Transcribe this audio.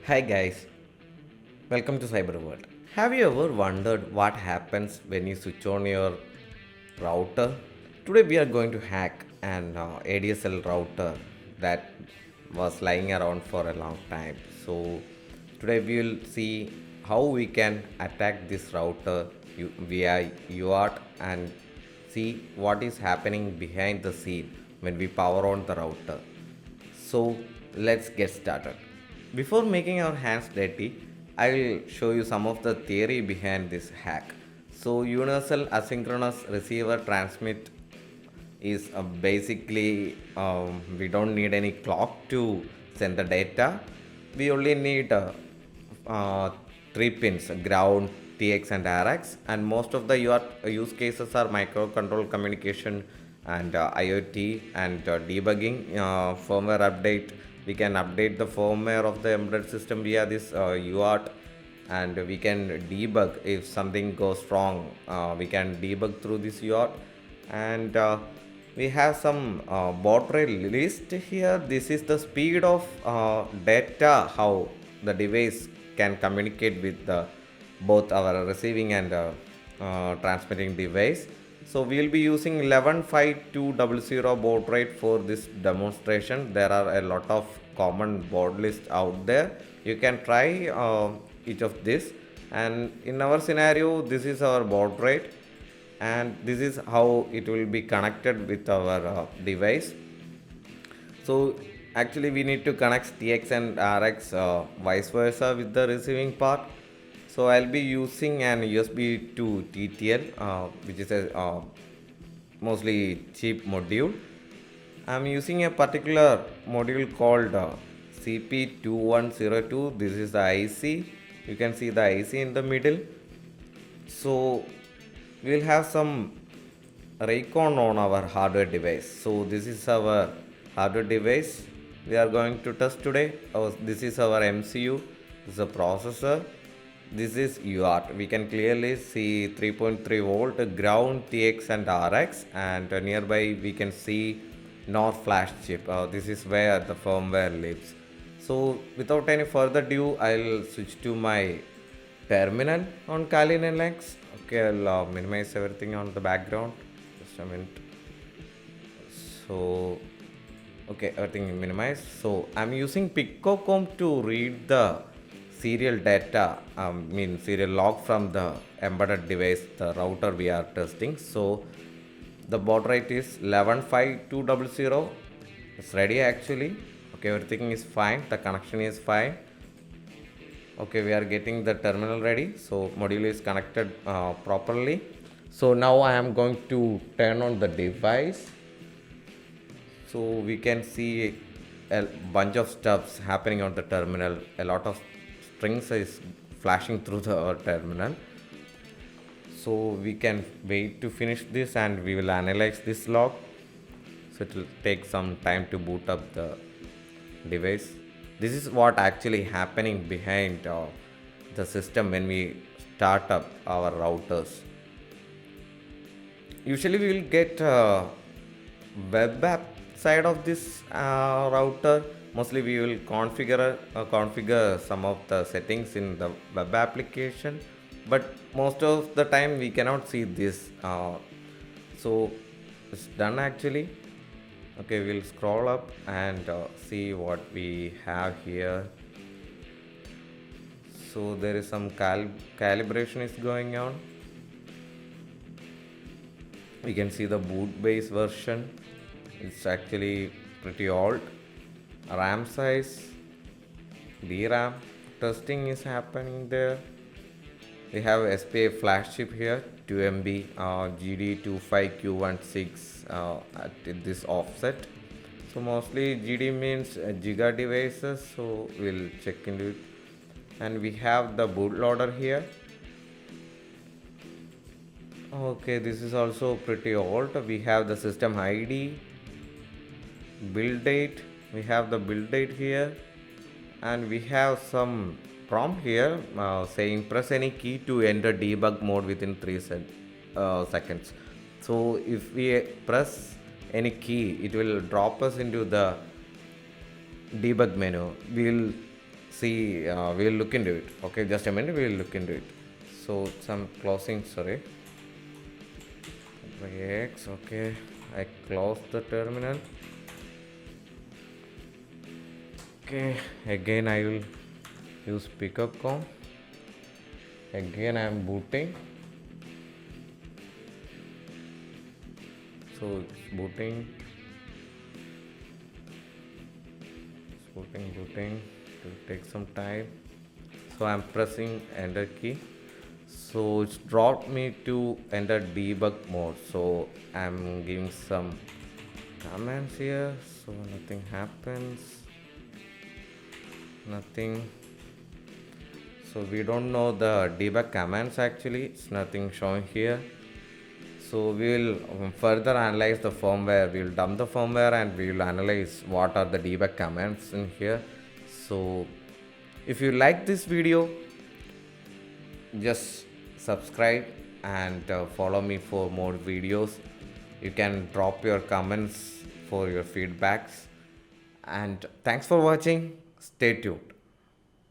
Hi guys, welcome to Cyber World. Have you ever wondered what happens when you switch on your router? Today we are going to hack an ADSL router that was lying around for a long time. So today we will see how we can attack this router via UART and see what is happening behind the scene when we power on the router. So let's get started. Before making our hands dirty, I will show you some of the theory behind this hack. So universal asynchronous receiver transmit is basically we don't need any clock to send the data. We only need uh, three pins: ground, TX, and RX. And most of the use cases are microcontroller communication and IoT and debugging, firmware update. We can update the firmware of the embedded system via this UART, and we can debug if something goes wrong. We can debug through this UART, and we have some baud rate list here. This is the speed of data, how the device can communicate with both our receiving and transmitting device. So we will be using 115200 baud rate for this demonstration. There are a lot of common baud lists out there. You can try each of this, and in our scenario this is our baud rate, and this is how it will be connected with our device. So actually we need to connect TX and RX vice versa with the receiving part. So I'll be using an USB to TTL, which is a mostly cheap module. I'm using a particular module called CP2102. This is the IC. You can see the IC in the middle. So we will have some Raycon on our hardware device. So this is our hardware device we are going to test today. This is our MCU. This is a processor. This is UART. We can clearly see 3.3 volt ground, TX, and RX, and nearby we can see NOR flash chip. This is where the firmware lives. So without any further ado, I'll switch to my terminal on Kali Linux. Okay, I'll minimize everything on the background. Just a minute. So okay, everything minimized. So I'm using Piccocom to read the serial data, serial log from the embedded device, the router we are testing. So the baud rate is 115200. It's ready actually. Okay, everything is fine. The connection is fine. Okay, we are getting the terminal ready. So module is connected properly. So now I am going to turn on the device. So we can see a bunch of stuffs happening on the terminal. A lot of strings is flashing through the terminal. So we can wait to finish this and we will analyze this log. So it will take some time to boot up the device. This is what actually happening behind the system when we start up our routers. Usually we will get web app side of this router. Mostly we will configure some of the settings in the web application, but most of the time we cannot see this. So it's done actually. Okay, we'll scroll up and see what we have here. So there is some calibration is going on. We can see the boot base version. It's actually pretty old. RAM size, DRAM testing is happening there. We have SPA flash chip here, 2MB GD25Q16 at this offset. So mostly GD means giga devices, so we'll check into it. And we have the bootloader here. Okay, this is also pretty old. We have the system ID, build date. We have the build date here, and we have some prompt here saying press any key to enter debug mode within 3 seconds. So if we press any key, it will drop us into the debug menu. We will see, we'll look into it. Okay, just a minute, we'll look into it. So some closing, sorry. X, okay, I close the terminal. Okay, again I will use pickup com. Again I am booting. So it's booting. Booting. It will take some time. So I'm pressing enter key. So it's brought me to enter debug mode. So I'm giving some commands here. So nothing happens. Nothing. So we don't know the debug commands actually. It's nothing showing here. So we will further analyze the firmware. We will dump the firmware and we will analyze what are the debug commands in here. So if you like this video, just subscribe and follow me for more videos. You can drop your comments for your feedbacks. And thanks for watching. Stay tuned.